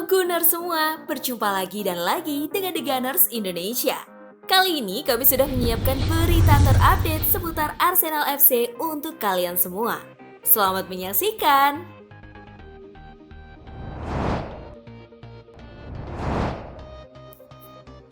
Halo Gunners semua, berjumpa lagi dan lagi dengan The Gunners Indonesia. Kali ini kami sudah menyiapkan berita terupdate seputar Arsenal FC untuk kalian semua. Selamat menyaksikan!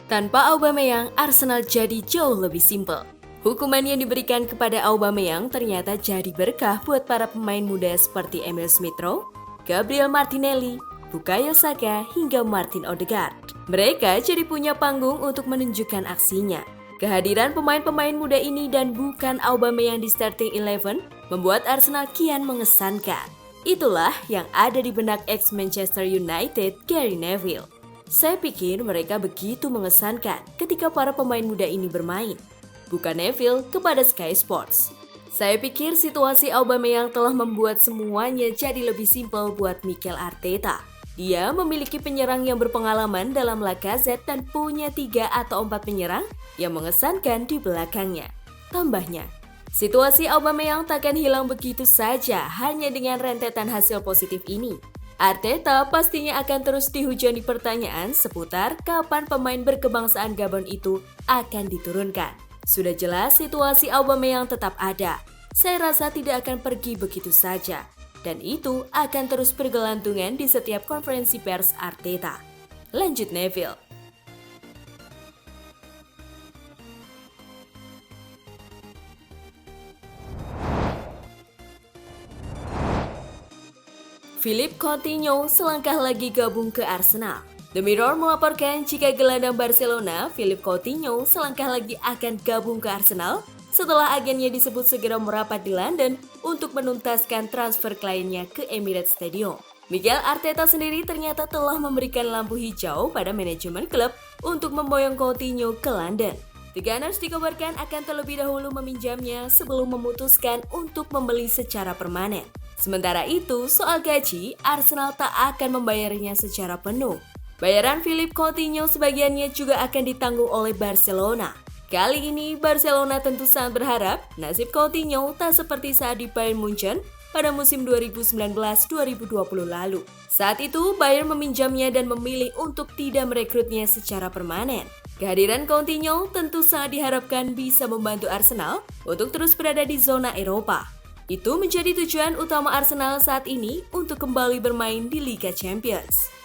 Tanpa Aubameyang, Arsenal jadi jauh lebih simpel. Hukuman yang diberikan kepada Aubameyang ternyata jadi berkah buat para pemain muda seperti Emil Smith-Rowe, Gabriel Martinelli, Bukayo Saka hingga Martin Odegaard. Mereka jadi punya panggung untuk menunjukkan aksinya. Kehadiran pemain-pemain muda ini dan bukan Aubameyang di starting 11 membuat Arsenal kian mengesankan. Itulah yang ada di benak ex-Manchester United Gary Neville. Saya pikir mereka begitu mengesankan ketika para pemain muda ini bermain. Bukan Neville kepada Sky Sports. Saya pikir situasi Aubameyang telah membuat semuanya jadi lebih simpel buat Mikel Arteta. Dia memiliki penyerang yang berpengalaman dalam Lacazette dan punya 3 atau 4 penyerang yang mengesankan di belakangnya. Tambahnya, situasi Aubameyang takkan hilang begitu saja hanya dengan rentetan hasil positif ini. Arteta pastinya akan terus dihujani pertanyaan seputar kapan pemain berkebangsaan Gabon itu akan diturunkan. Sudah jelas situasi Aubameyang tetap ada. Saya rasa tidak akan pergi begitu saja. Dan itu akan terus bergelantungan di setiap konferensi pers Arteta. Lanjut Neville. Philippe Coutinho selangkah lagi gabung ke Arsenal. The Mirror melaporkan jika gelandang Barcelona, Philippe Coutinho selangkah lagi akan gabung ke Arsenal setelah agennya disebut segera merapat di London untuk menuntaskan transfer kliennya ke Emirates Stadium. Mikel Arteta sendiri ternyata telah memberikan lampu hijau pada manajemen klub untuk memboyong Coutinho ke London. The Gunners dikabarkan akan terlebih dahulu meminjamnya sebelum memutuskan untuk membeli secara permanen. Sementara itu, soal gaji, Arsenal tak akan membayarnya secara penuh. Bayaran Philippe Coutinho sebagiannya juga akan ditanggung oleh Barcelona. Kali ini Barcelona tentu sangat berharap nasib Coutinho tak seperti saat di Bayern Munchen pada musim 2019-2020 lalu. Saat itu Bayern meminjamnya dan memilih untuk tidak merekrutnya secara permanen. Kehadiran Coutinho tentu sangat diharapkan bisa membantu Arsenal untuk terus berada di zona Eropa. Itu menjadi tujuan utama Arsenal saat ini untuk kembali bermain di Liga Champions.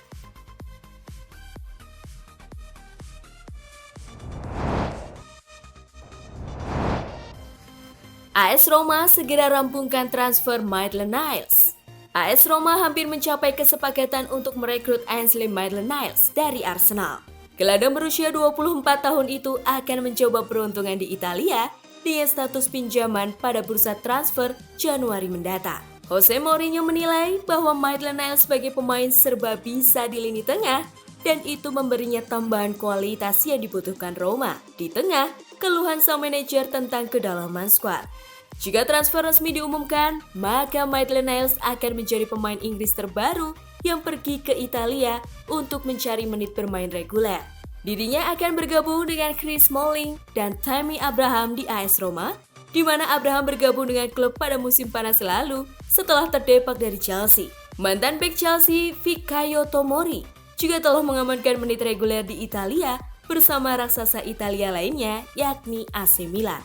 AS Roma segera rampungkan transfer Maitland-Niles. AS Roma hampir mencapai kesepakatan untuk merekrut Ainsley Maitland-Niles dari Arsenal. Gelandang berusia 24 tahun itu akan mencoba peruntungan di Italia dengan status pinjaman pada bursa transfer Januari mendatang. Jose Mourinho menilai bahwa Maitland-Niles sebagai pemain serba bisa di lini tengah dan itu memberinya tambahan kualitas yang dibutuhkan Roma di tengah keluhan sang manajer tentang kedalaman skuad. Jika transfer resmi diumumkan, maka Maitland-Niles akan menjadi pemain Inggris terbaru yang pergi ke Italia untuk mencari menit bermain reguler. Dirinya akan bergabung dengan Chris Smalling dan Tammy Abraham di AS Roma, di mana Abraham bergabung dengan klub pada musim panas lalu setelah terdepak dari Chelsea. Mantan bek Chelsea, Fikayo Tomori, juga telah mengamankan menit reguler di Italia bersama raksasa Italia lainnya, yakni AC Milan.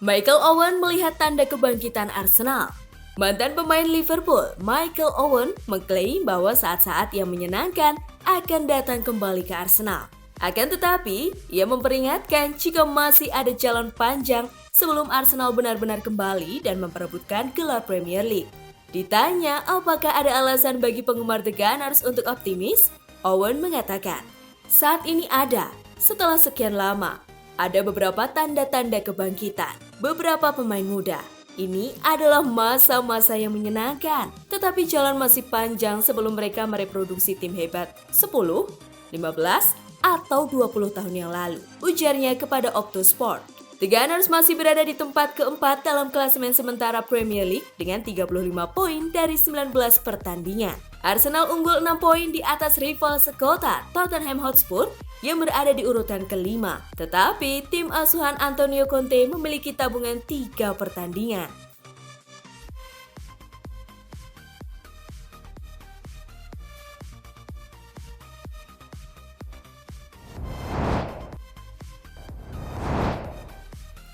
Michael Owen melihat tanda kebangkitan Arsenal. Mantan pemain Liverpool, Michael Owen, mengklaim bahwa saat-saat yang menyenangkan akan datang kembali ke Arsenal. Akan tetapi, ia memperingatkan jika masih ada jalan panjang sebelum Arsenal benar-benar kembali dan memperebutkan gelar Premier League. Ditanya apakah ada alasan bagi penggemar The Gunners untuk optimis, Owen mengatakan, "Saat ini ada, setelah sekian lama. Ada beberapa tanda-tanda kebangkitan, beberapa pemain muda. Ini adalah masa-masa yang menyenangkan, tetapi jalan masih panjang sebelum mereka mereproduksi tim hebat 10, 15, atau 20 tahun yang lalu," ujarnya kepada Optosport. The Gunners masih berada di tempat keempat dalam klasemen sementara Premier League dengan 35 poin dari 19 pertandingan. Arsenal unggul 6 poin di atas rival sekota Tottenham Hotspur yang berada di urutan kelima. Tetapi tim asuhan Antonio Conte memiliki tabungan 3 pertandingan.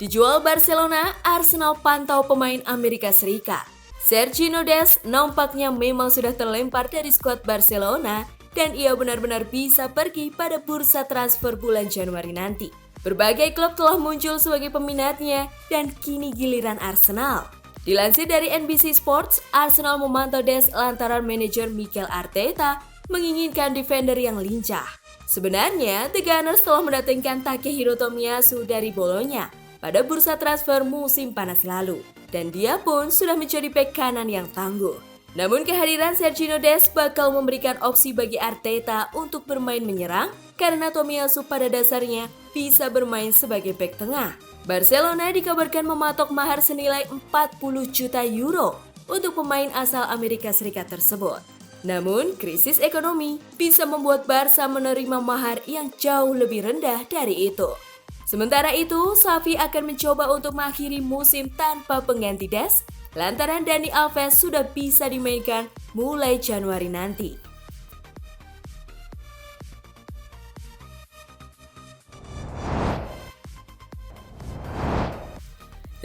Dijual Barcelona, Arsenal pantau pemain Amerika Serikat. Sergio Dest nampaknya memang sudah terlempar dari skuad Barcelona dan ia benar-benar bisa pergi pada bursa transfer bulan Januari nanti. Berbagai klub telah muncul sebagai peminatnya dan kini giliran Arsenal. Dilansir dari NBC Sports, Arsenal memantau Dest lantaran manajer Mikel Arteta menginginkan defender yang lincah. Sebenarnya, The Gunners telah mendatangkan Takehiro Tomiyasu dari Bologna pada bursa transfer musim panas lalu, dan dia pun sudah menjadi bek kanan yang tangguh. Namun kehadiran Sergio Dest bakal memberikan opsi bagi Arteta untuk bermain menyerang karena Tomiyasu pada dasarnya bisa bermain sebagai bek tengah. Barcelona dikabarkan mematok mahar senilai 40 juta euro untuk pemain asal Amerika Serikat tersebut. Namun, krisis ekonomi bisa membuat Barca menerima mahar yang jauh lebih rendah dari itu. Sementara itu, Xavi akan mencoba untuk mengakhiri musim tanpa pengganti Dest, lantaran Dani Alves sudah bisa dimainkan mulai Januari nanti.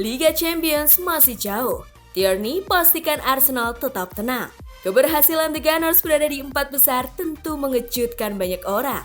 Liga Champions masih jauh. Tierney pastikan Arsenal tetap tenang. Keberhasilan The Gunners berada di 4 besar tentu mengejutkan banyak orang.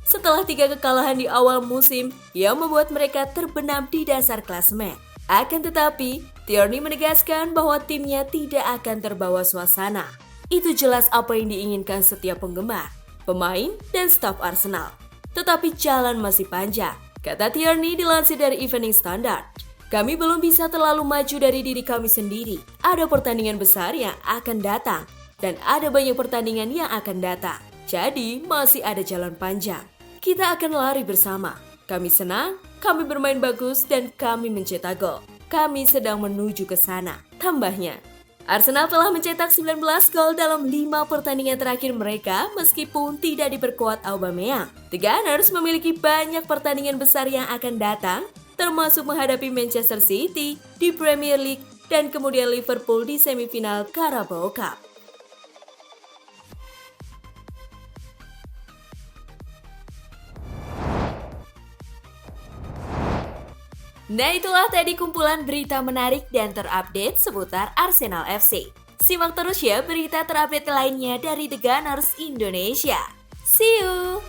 Setelah 3 kekalahan di awal musim yang membuat mereka terbenam di dasar klasemen. Akan tetapi, Tierney menegaskan bahwa timnya tidak akan terbawa suasana. Itu jelas apa yang diinginkan setiap penggemar, pemain, dan staf Arsenal. Tetapi jalan masih panjang, kata Tierney dilansir dari Evening Standard. Kami belum bisa terlalu maju dari diri kami sendiri. Ada pertandingan besar yang akan datang, dan ada banyak pertandingan yang akan datang. Jadi masih ada jalan panjang. Kita akan lari bersama. Kami senang, kami bermain bagus, dan kami mencetak gol. Kami sedang menuju ke sana, tambahnya. Arsenal telah mencetak 19 gol dalam 5 pertandingan terakhir mereka meskipun tidak diperkuat Aubameyang. The Gunners memiliki banyak pertandingan besar yang akan datang, termasuk menghadapi Manchester City di Premier League dan kemudian Liverpool di semifinal Carabao Cup. Nah, itulah tadi kumpulan berita menarik dan terupdate seputar Arsenal FC. Simak terus ya berita terupdate lainnya dari The Gunners Indonesia. See you!